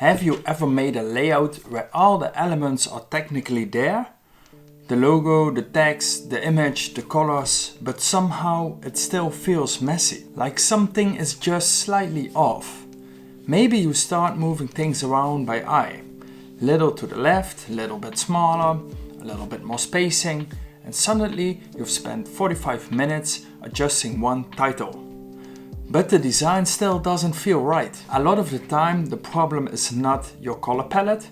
Have you ever made a layout where all the elements are technically there? The logo, the text, the image, the colors, but somehow it still feels messy, like something is just slightly off. Maybe you start moving things around by eye. Little to the left, a little bit smaller, a little bit more spacing, and suddenly you've spent 45 minutes adjusting one title. But the design still doesn't feel right. A lot of the time the problem is not your color palette,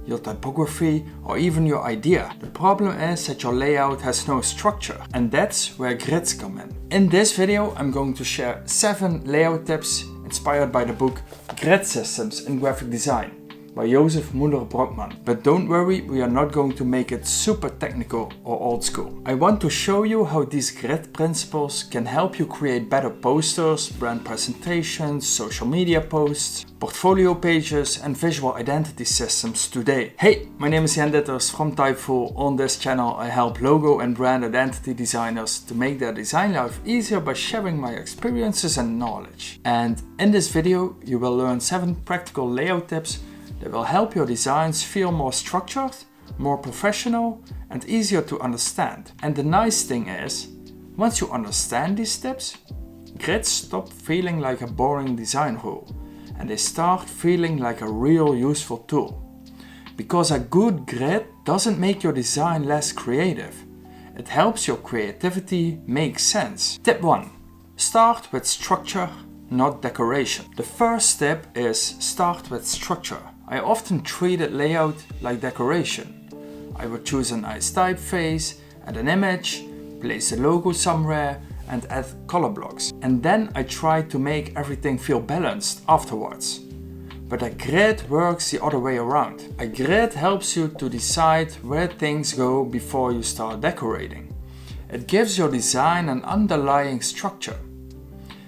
your typography, or even your idea. The problem is that your layout has no structure, and that's where grids come in. In this video I'm going to share 7 layout tips inspired by the book Grid Systems in Graphic Design by Josef Müller-Brockmann. But don't worry, we are not going to make it super technical or old school. I want to show you how these grid principles can help you create better posters, brand presentations, social media posts, portfolio pages and visual identity systems today. Hey, my name is Jan Ditters from Typeful. On this channel I help logo and brand identity designers to make their design life easier by sharing my experiences and knowledge. And in this video you will learn 7 practical layout tips that will help your designs feel more structured, more professional and easier to understand. And the nice thing is, once you understand these tips, grids stop feeling like a boring design rule and they start feeling like a real useful tool. Because a good grid doesn't make your design less creative. It helps your creativity make sense. Tip 1. Start with structure, not decoration. The first step is start with structure. I often treated layout like decoration. I would choose a nice typeface, add an image, place the logo somewhere and add color blocks. And then I tried to make everything feel balanced afterwards. But a grid works the other way around. A grid helps you to decide where things go before you start decorating. It gives your design an underlying structure.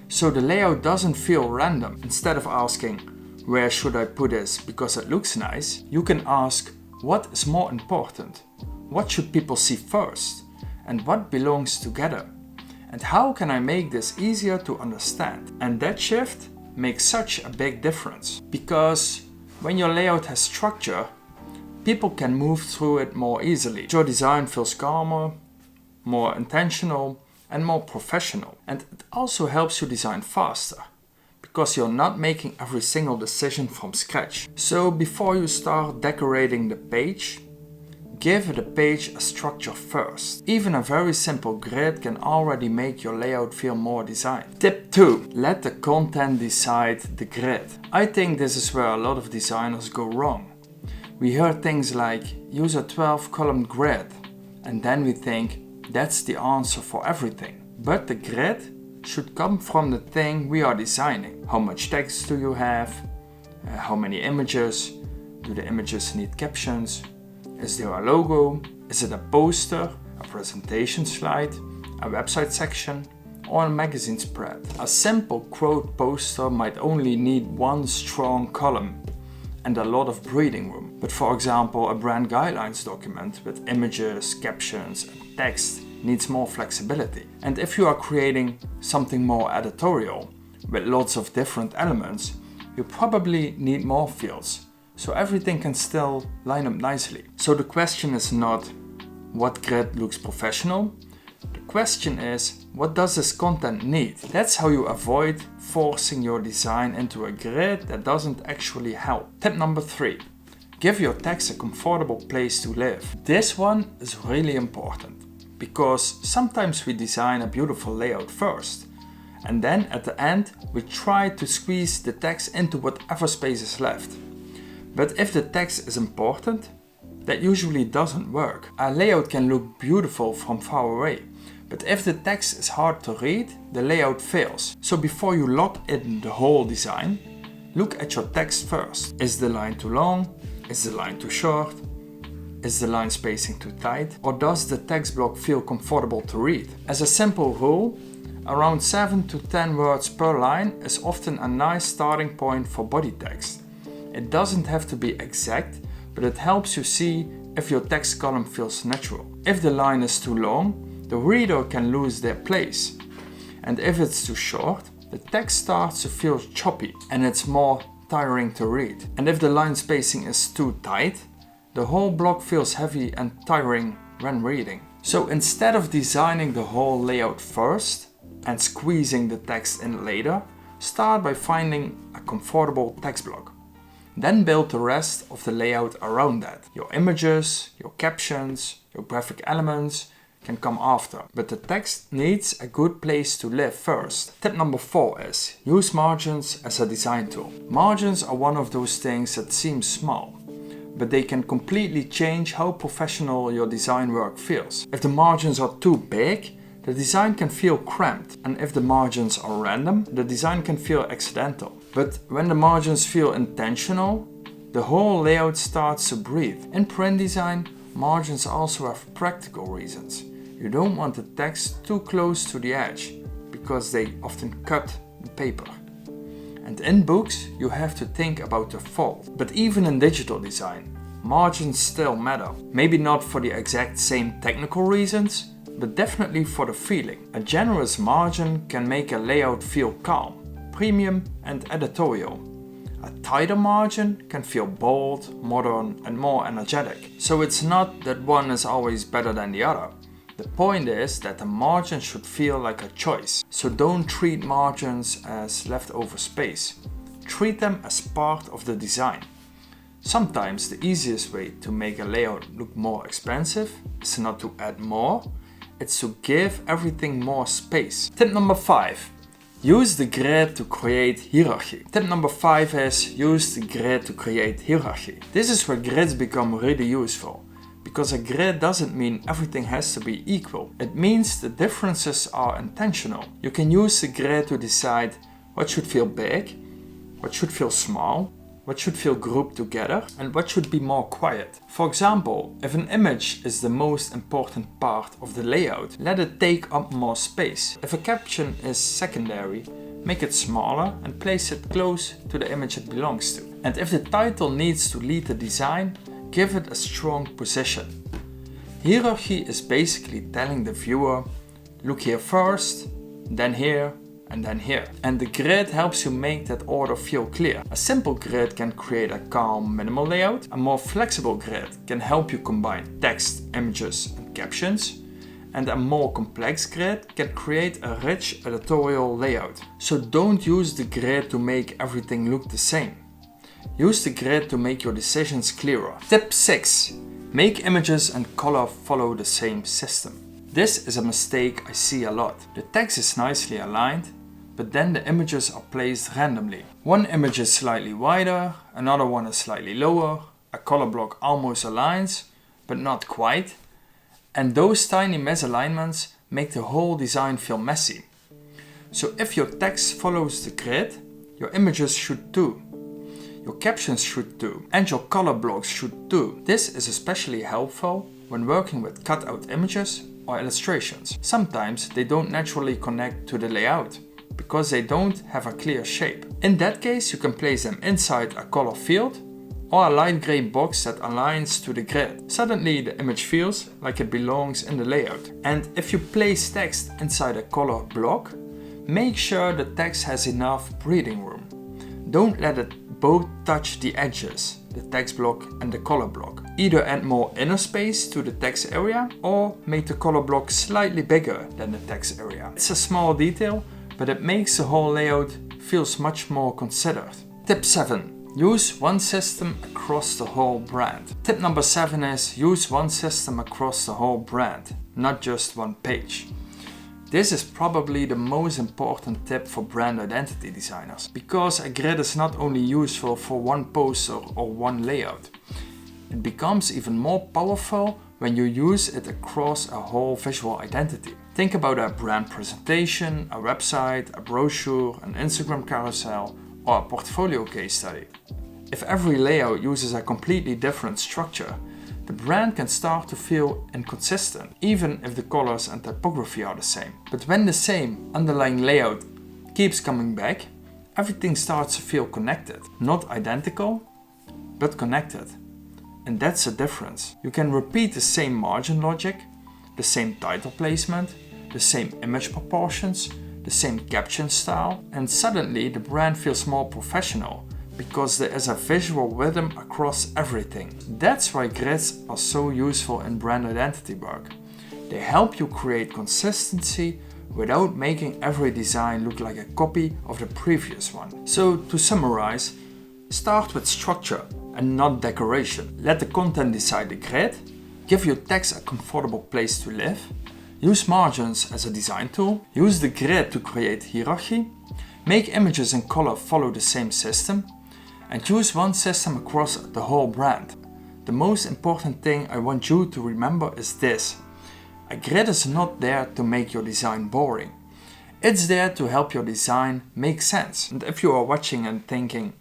So the layout doesn't feel random. Instead of asking, where should I put this because it looks nice, you can ask, what is more important? What should people see first? And what belongs together? And how can I make this easier to understand? And that shift makes such a big difference. Because when your layout has structure, people can move through it more easily. Your design feels calmer, more intentional, and more professional. And it also helps you design faster, because you're not making every single decision from scratch. So before you start decorating the page, give the page a structure first. Even a very simple grid can already make your layout feel more designed. Tip 2. Let the content decide the grid. I think this is where a lot of designers go wrong. We hear things like, use a 12-column grid, and then we think that's the answer for everything. But the grid should come from the thing we are designing. How much text do you have? How many images? Do the images need captions? Is there a logo? Is it a poster, a presentation slide, a website section, or a magazine spread? A simple quote poster might only need one strong column and a lot of breathing room. But for example, a brand guidelines document with images, captions, and text needs more flexibility. And if you are creating something more editorial with lots of different elements, you probably need more fields, so everything can still line up nicely. So the question is not what grid looks professional, the question is what does this content need? That's how you avoid forcing your design into a grid that doesn't actually help. Tip number 3. Give your text a comfortable place to live. This one is really important, because sometimes we design a beautiful layout first, and then at the end we try to squeeze the text into whatever space is left. But if the text is important, that usually doesn't work. A layout can look beautiful from far away, but if the text is hard to read, the layout fails. So before you lock in the whole design, look at your text first. Is the line too long? Is the line too short? Is the line spacing too tight? Or does the text block feel comfortable to read? As a simple rule, around 7 to 10 words per line is often a nice starting point for body text. It doesn't have to be exact, but it helps you see if your text column feels natural. If the line is too long, the reader can lose their place. And if it's too short, the text starts to feel choppy and it's more tiring to read. And if the line spacing is too tight, the whole block feels heavy and tiring when reading. So instead of designing the whole layout first and squeezing the text in later, start by finding a comfortable text block. Then build the rest of the layout around that. Your images, your captions, your graphic elements can come after, but the text needs a good place to live first. Tip number 4 is use margins as a design tool. Margins are one of those things that seem small, but they can completely change how professional your design work feels. If the margins are too big, the design can feel cramped, and if the margins are random, the design can feel accidental. But when the margins feel intentional, the whole layout starts to breathe. In print design, margins also have practical reasons. You don't want the text too close to the edge, because they often cut the paper. And in books, you have to think about the fold. But even in digital design, margins still matter. Maybe not for the exact same technical reasons, but definitely for the feeling. A generous margin can make a layout feel calm, premium and editorial. A tighter margin can feel bold, modern and more energetic. So it's not that one is always better than the other. The point is that the margin should feel like a choice. So don't treat margins as leftover space. Treat them as part of the design. Sometimes the easiest way to make a layout look more expensive is not to add more, it's to give everything more space. Tip number 5. Use the grid to create hierarchy. Tip number 5 is use the grid to create hierarchy. This is where grids become really useful. Because a grid doesn't mean everything has to be equal. It means the differences are intentional. You can use the grid to decide what should feel big, what should feel small, what should feel grouped together, and what should be more quiet. For example, if an image is the most important part of the layout, let it take up more space. If a caption is secondary, make it smaller and place it close to the image it belongs to. And if the title needs to lead the design, give it a strong position. Hierarchy is basically telling the viewer, look here first, then here, and then here. And the grid helps you make that order feel clear. A simple grid can create a calm, minimal layout. A more flexible grid can help you combine text, images, and captions. And a more complex grid can create a rich editorial layout. So don't use the grid to make everything look the same. Use the grid to make your decisions clearer. Tip 6. Make images and color follow the same system. This is a mistake I see a lot. The text is nicely aligned, but then the images are placed randomly. One image is slightly wider, another one is slightly lower, a color block almost aligns, but not quite. And those tiny misalignments make the whole design feel messy. So if your text follows the grid, your images should too. Your captions should too, and your color blocks should too. This is especially helpful when working with cutout images or illustrations. Sometimes they don't naturally connect to the layout because they don't have a clear shape. In that case, you can place them inside a color field or a light gray box that aligns to the grid. Suddenly the image feels like it belongs in the layout. And if you place text inside a color block, make sure the text has enough breathing room. Don't let it both touch the edges, the text block and the color block. Either add more inner space to the text area or make the color block slightly bigger than the text area. It's a small detail, but it makes the whole layout feels much more considered. Tip 7. Use one system across the whole brand. Tip number 7 is use one system across the whole brand, not just one page. This is probably the most important tip for brand identity designers, because a grid is not only useful for one poster or one layout. It becomes even more powerful when you use it across a whole visual identity. Think about a brand presentation, a website, a brochure, an Instagram carousel, or a portfolio case study. If every layout uses a completely different structure, the brand can start to feel inconsistent, even if the colors and typography are the same. But when the same underlying layout keeps coming back, everything starts to feel connected. Not identical, but connected. And that's the difference. You can repeat the same margin logic, the same title placement, the same image proportions, the same caption style, and suddenly the brand feels more professional because there is a visual rhythm across everything. That's why grids are so useful in brand identity work. They help you create consistency without making every design look like a copy of the previous one. So to summarize, start with structure and not decoration. Let the content decide the grid, give your text a comfortable place to live, use margins as a design tool, use the grid to create hierarchy, make images and color follow the same system, and use one system across the whole brand. The most important thing I want you to remember is this: a grid is not there to make your design boring. It's there to help your design make sense. And if you are watching and thinking,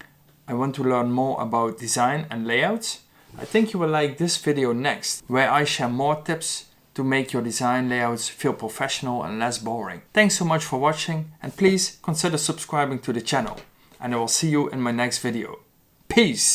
I want to learn more about design and layouts, I think you will like this video next, where I share more tips to make your design layouts feel professional and less boring. Thanks so much for watching, and please consider subscribing to the channel. And I will see you in my next video. Peace!